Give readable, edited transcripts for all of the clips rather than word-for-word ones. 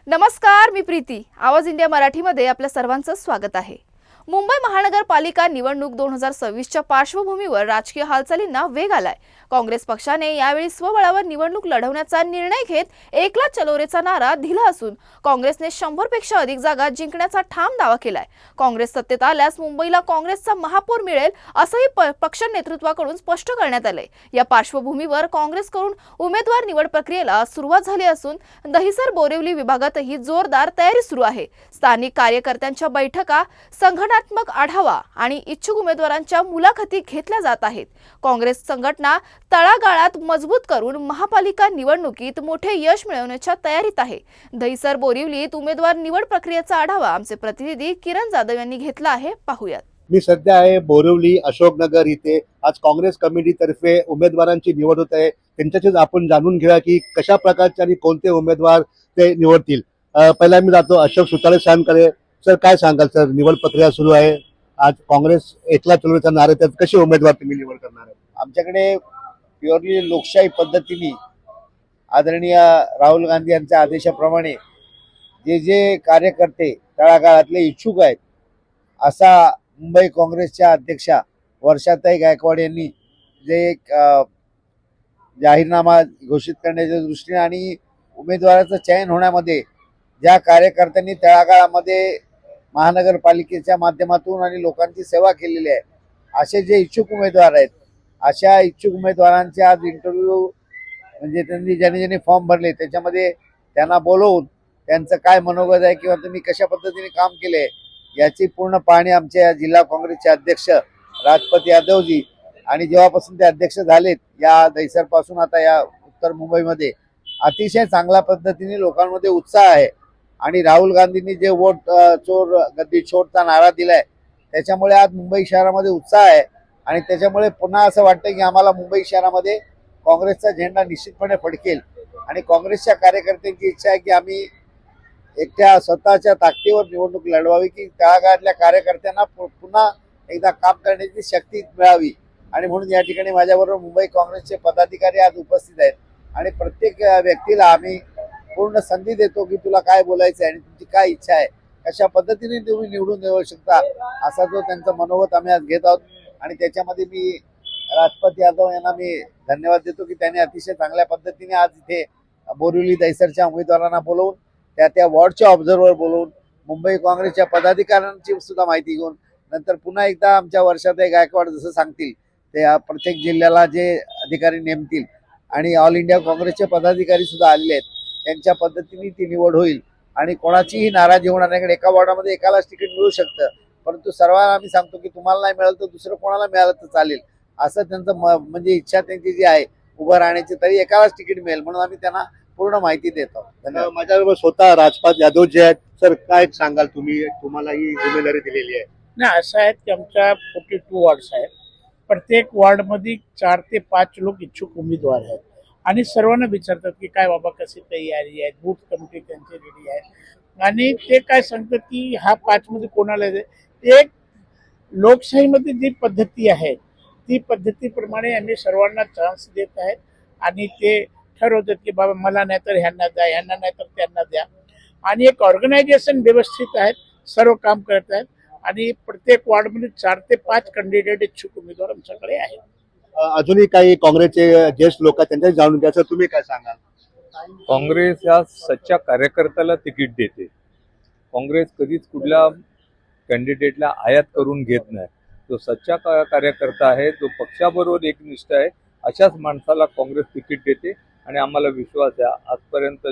नमस्कार, मी प्रीती. आवाज इंडिया मराठीमध्ये आपल्या सर्वांचं स्वागत आहे. मुंबई महानगरपालिका निवडणूक 2026च्या पार्श्वभूमीवर राजकीय हालचालींना वेग आलाय. काँग्रेस पक्षाने यावेळी स्वबळावर निवडणूक लढवण्याचा निर्णय घेत एकला चलो रेचा नारा दिला असून काँग्रेसने 100 पेक्षा अधिक जागा जिंकण्याचा ठाम दावा केलाय. काँग्रेस सत्तेत आल्यास मुंबईला काँग्रेसचा महापौर मिळेल असंही पक्ष नेतृत्वाकडून स्पष्ट करण्यात आलंय. या पार्श्वभूमीवर काँग्रेसकडून उमेदवार निवड प्रक्रियेला सुरुवात झाली असून दहिसर बोरिवली विभागातही जोरदार तयारी सुरू आहे. स्थानिक कार्यकर्त्यांच्या बैठका, संघटनात्मक आढावा आणि इच्छुक उमेदवारांच्या मुलाखती घेतल्या जात आहेत. काँग्रेस संघटना तळागाळात मजबूत करून महापालिका निवडणुकीत मोठे यश मिळवण्याच्या तयारीत आहे. दहिसर बोरिवलीत उमेदवार निवड प्रक्रियेचा आढावा आमचे प्रतिनिधी किरण जाधव यांनी घेतला आहे. पाहूयात. मी सध्या आहे बोरिवली अशोकनगर इथे. आज काँग्रेस कमिटीतर्फे उमेदवारांची निवड होत आहे. त्यांच्याशीच आपण जाणून घेऊया की कशा प्रकारचे आणि कोणते उमेदवार ते निवडतील. पहिला मी जातो अशोक सुतारे साहेबांकडे. सर, काय सांगाल सर, निवड प्रक्रिया सुरू आहे. आज काँग्रेस एकला चळवळीचा नारा, त्यात कसे उमेदवार तुम्ही निवड करणार आहे? आमच्याकडे प्युअरली लोकशाही पद्धतीने आदरणीय राहुल गांधी यांच्या आदेशाप्रमाणे जे जे कार्यकर्ते तळागाळातले इच्छुक आहेत, असा मुंबई काँग्रेसच्या अध्यक्षा वर्षाताई गायकवाड यांनी जे एक जाहीरनामा घोषित करण्याच्या दृष्टीने आणि उमेदवाराचं चयन होण्यामध्ये ज्या कार्यकर्त्यांनी तळागाळामध्ये महानगरपालिकेच्या माध्यमातून आणि लोकांची सेवा केलेली आहे, असे जे इच्छुक उमेदवार आहेत, अशा इच्छुक उमेदवारांचे आज इंटरव्ह्यू म्हणजे त्यांनी ज्याने फॉर्म भरले त्याच्यामध्ये त्यांना बोलवून त्यांचं काय मनोगत आहे किंवा तुम्ही कशा पद्धतीने काम केले याची पूर्ण पाहणी आमचे जिल्हा काँग्रेसचे अध्यक्ष राजपत यादवजी आणि जेव्हापासून ते अध्यक्ष झालेत या दहिसरपासून आता या उत्तर मुंबईमध्ये अतिशय चांगल्या पद्धतीने लोकांमध्ये उत्साह आहे. आणि राहुल गांधींनी जे वोट चोर गद्दी छोडचा नारा दिलाय त्याच्यामुळे आज मुंबई शहरामध्ये उत्साह आहे. आणि त्याच्यामुळे पुन्हा असं वाटतं की आम्हाला मुंबई शहरामध्ये काँग्रेसचा झेंडा निश्चितपणे फडकेल. आणि काँग्रेसच्या कार्यकर्त्यांची इच्छा आहे की आम्ही एकट्या स्वतःच्या ताकदीवर निवडणूक लढवावी, की तळागाळातल्या कार्यकर्त्यांना पुन्हा एकदा काम करण्याची शक्ती मिळावी. आणि म्हणून या ठिकाणी माझ्याबरोबर मुंबई काँग्रेसचे पदाधिकारी आज उपस्थित आहेत. आणि प्रत्येक व्यक्तीला आम्ही पूर्ण संधी देतो की तुला काय बोलायचं आहे आणि तुमची काय इच्छा आहे, कशा पद्धतीने तुम्ही निवडून येऊ शकता, असा जो त्यांचं मनोगत आम्ही आज घेत आहोत. आणि त्याच्यामध्ये मी राजपत यादव यांना मी धन्यवाद देतो की त्यांनी अतिशय चांगल्या पद्धतीने आज इथे बोरिवली दहिसरच्या उमेदवारांना बोलवून त्या वॉर्डच्या ऑब्झर्व्हर बोलवून मुंबई काँग्रेसच्या पदाधिकाऱ्यांची सुद्धा माहिती घेऊन नंतर पुन्हा एकदा आमच्या वर्षाताई गायकवाड जसं सांगतील ते प्रत्येक जिल्ह्याला जे अधिकारी नेमतील आणि ऑल इंडिया काँग्रेसचे पदाधिकारी सुद्धा आलेले आहेत, त्यांच्या पद्धतीने ती निवड होईल. आणि कोणाचीही नाराजी होणार नाही. एका वॉर्डामध्ये एकालाच तिकीट मिळू शकतं, परंतु सर्वांना आम्ही सांगतो की तुम्हाला नाही मिळालं तर दुसरं कोणाला मिळालं तर चालेल, असं त्यांचं म्हणजे इच्छा त्यांची जी आहे उभं राहण्याची, तरी एकालाच तिकीट मिळेल म्हणून आम्ही त्यांना पूर्ण माहिती देतो. धन्यवाद. माझ्याबरोबर स्वतः राजपात यादव जे आहेत. सर, काय सांगाल तुम्ही, तुम्हाला ही जिम्मेदारी दिलेली आहे? नाही, असं आहे की आमच्या 42 वॉर्ड्स आहेत. प्रत्येक वॉर्डमध्ये 4 ते 5 लोक इच्छुक उमेदवार आहेत आणि सर्वांना विचारतात की काय बाबा कशी तयारी आहे, बूथ कमिटी त्यांची रेडी आहे आणि ते काय सांगतात की हा 5 मध्ये कोणाला एक लोकशाहीमध्ये जी पद्धती आहे ती पद्धतीप्रमाणे आम्ही सर्वांना चान्स देत आहेत. आणि ते ठरवतात की बाबा मला नाही तर ह्यांना द्या, ह्यांना नाही तर त्यांना द्या. आणि एक ऑर्गनायझेशन व्यवस्थित आहेत, सर्व काम करत आहेत. आणि प्रत्येक वॉर्डमध्ये 4 ते 5 कॅन्डिडेट इच्छुक उमेदवार आमच्याकडे आहेत. अजूनही काही काँग्रेसचे ज्येष्ठ लोक आहेत, त्यांच्याशी जाणून घ्यायचं. तुम्ही काय सांगाल? काँग्रेस या सच्च्या कार्यकर्त्याला तिकीट देते. काँग्रेस कधीच कुठल्या कॅन्डिडेटला आयात करून घेत नाही. जो सच्चा कार्यकर्ता आहे, जो पक्षाबरोबर एकनिष्ठ आहे, अशाच माणसाला काँग्रेस तिकीट देते. आणि आम्हाला विश्वास आहे आजपर्यंत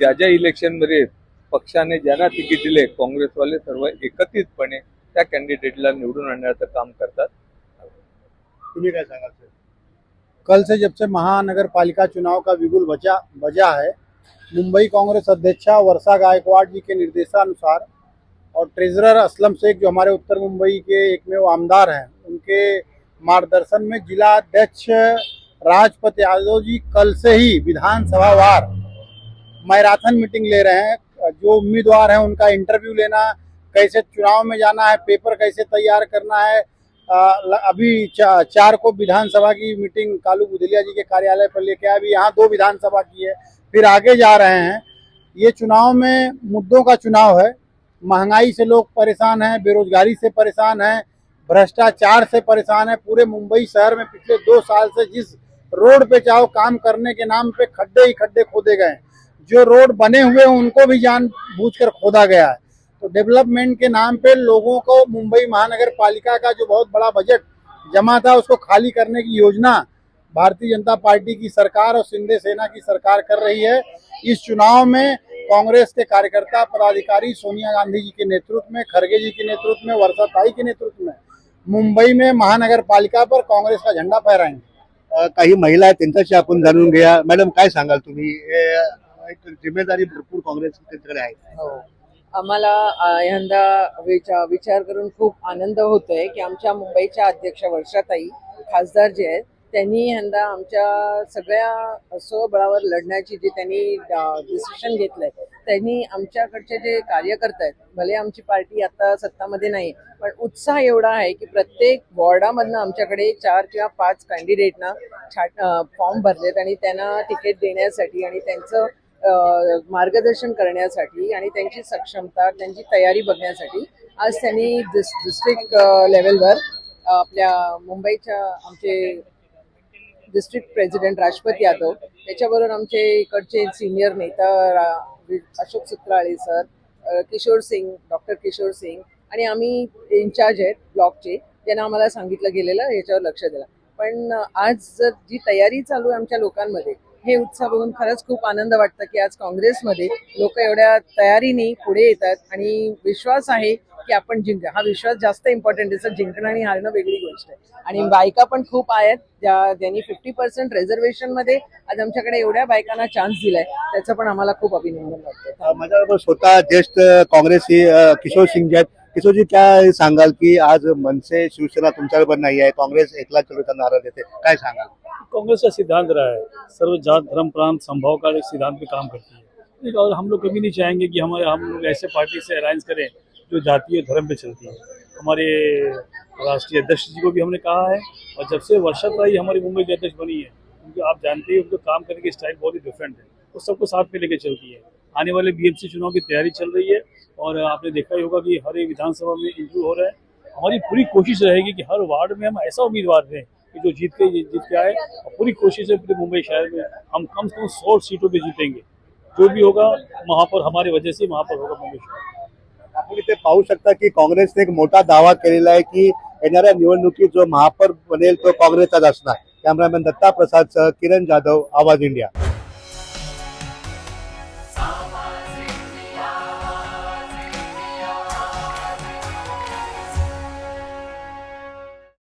ज्या ज्या इलेक्शनमध्ये पक्षाने ज्यांना तिकीट दिले, काँग्रेसवाले सर्व एकत्रितपणे त्या कॅन्डिडेटला निवडून आणण्याचं काम करतात. तुम्ही काय सांगाल सर? कल से जब से महानगरपालिका चुनाव का बिगुल बजा है, मुंबई कांग्रेस अध्यक्षा वर्षा गायकवाड़ जी के निर्देशानुसार और ट्रेजरर असलम शेख जो हमारे उत्तर मुंबई के एकमेव आमदार हैं, उनके मार्गदर्शन में जिला अध्यक्ष राजपत यादव जी कल से ही विधानसभा वार मैराथन मीटिंग ले रहे हैं. जो उम्मीदवार हैं उनका इंटरव्यू लेना, कैसे चुनाव में जाना है, पेपर कैसे तैयार करना है. अभी 4 को विधानसभा की मीटिंग कालू बुधलिया जी के कार्यालय पर लेके अभी यहाँ 2 विधानसभा की है, फिर आगे जा रहे हैं. ये चुनाव में मुद्दों का चुनाव है। महंगाई से लोग परेशान हैं, बेरोजगारी से परेशान हैं, भ्रष्टाचार से परेशान है। पूरे मुंबई शहर में पिछले 2 साल से जिस रोड पे चाहो काम करने के नाम पे खड्डे ही खड्डे खोदे गए हैं। जो रोड बने हुए हैं उनको भी जानबूझकर खोदा गया है। तो डेवलपमेंट के नाम पे लोगों को मुंबई महानगर पालिका का जो बहुत बड़ा बजट जमा था उसको खाली करने की योजना भारतीय जनता पार्टी की सरकार और शिंदे सेना की सरकार कर रही है। इस चुनाव में कांग्रेस के कार्यकर्ता पदाधिकारी सोनिया गांधी जी के नेतृत्व में, खरगे जी के नेतृत्व में, वर्षा ताई के नेतृत्व में मुंबई में महानगर पालिका पर काँग्रेस का झंडा फहराएंगे। काही महिला आहेत त्यांच्याशी आपण जाणून घेऊया. मॅडम काय सांगाल तुम्ही? एक जिम्मेदारी भरपूर काँग्रेस त्यांच्याकडे आहे. आम्हाला यंदा विचार करून खूप आनंद होतोय की आमच्या मुंबईच्या अध्यक्ष वर्षाताई खासदार जे आहेत त्यांनी यंदा आमच्या सगळ्या स्वबळावर लढण्याची जी त्यांनी डिसिशन घेतलंय, त्यांनी आमच्याकडचे जे कार्यकर्ते आहेत, भले आमची पार्टी आता सत्तामध्ये नाही पण उत्साह एवढा आहे की प्रत्येक वॉर्डामधनं आमच्याकडे 4 किंवा 5 कॅन्डिडेटना फॉर्म भरलेत आणि त्यांना तिकीट देण्यासाठी आणि त्यांचं मार्गदर्शन करण्यासाठी आणि त्यांची सक्षमता, त्यांची तयारी बघण्यासाठी आज त्यांनी डिस्ट्रिक्ट लेवलवर आपल्या मुंबईच्या आमचे डिस्ट्रिक्ट प्रेसिडेंट राजपत यादव, त्याच्याबरोबर आमचे इकडचे सिनियर नेता अशोक सुत्राळे सर, किशोर सिंग, डॉक्टर किशोर सिंग आणि आम्ही इन्चार्ज आहेत ब्लॉकचे, ज्यांना आम्हाला सांगितलं गेलेलं याच्यावर लक्ष द्यायला. पण आज जर जी तयारी चालू आहे आमच्या लोकांमध्ये, हे उत्साह बघून खरंच खूप आनंद वाटतं की आज काँग्रेसमध्ये लोक एवढ्या तयारीने पुढे येतात आणि विश्वास आहे की आपण जिंका. हा विश्वास जास्त इम्पॉर्टंट आहे. जिंकणं आणि हारणं वेगळी गोष्ट आहे. आणि बायका पण खूप आहेत ज्यांनी 50% रिझर्वेशन मध्ये आज आमच्याकडे एवढ्या बायकांना चान्स दिलाय, त्याचं पण आम्हाला खूप अभिनंदन वाटतं. माझ्याबरोबर स्वतः ज्येष्ठ काँग्रेसी किशोर सिंग आहेत. किशोरजी काय सांगाल की आज मनसे शिवसेना तुमच्याबरोबर नाही आहे, काँग्रेस एकला चलता नारा देते, काय सांगाल? कांग्रेस का सिद्धांत रहा है, सर्व जात धर्म प्रांत संभव का एक सिद्धांत पे काम करती है। और हम लोग कभी नहीं चाहेंगे कि हम लोग ऐसे पार्टी से अलायंस करें जो जातीय धर्म पे चलती है। हमारे राष्ट्रीय अध्यक्ष जी को भी हमने कहा है, और जब से वर्षा ताई हमारी मुंबई की अध्यक्ष बनी है, उनको आप जानते हैं उनका काम करने की स्टाइल बहुत ही डिफरेंट है, वो सबको साथ में लेके चलती है। आने वाले बीएमसी चुनाव की तैयारी चल रही है और आपने देखा ही होगा कि हर एक विधानसभा में इंटरव्यू हो रहा है। हमारी पूरी कोशिश रहेगी कि हर वार्ड में हम ऐसा उम्मीदवार दें कि जो जीत के आए, और पूरी कोशिश है पूरे मुंबई शहर में हम कम से कम 100 सीटों पे जीतेंगे। जो भी होगा वहाँ पर हमारी वजह से वहाँ पर होगा मुंबई शहर। आपण इथे पाहू शकता की काँग्रेसने एक मोठा दावा केलेला आहे की येणाऱ्या निवडणुकीत जो महापौर बनेल तो काँग्रेसचाच असणार. कॅमेरामॅन दत्ता प्रसादसह किरण जाधव, आवाज इंडिया.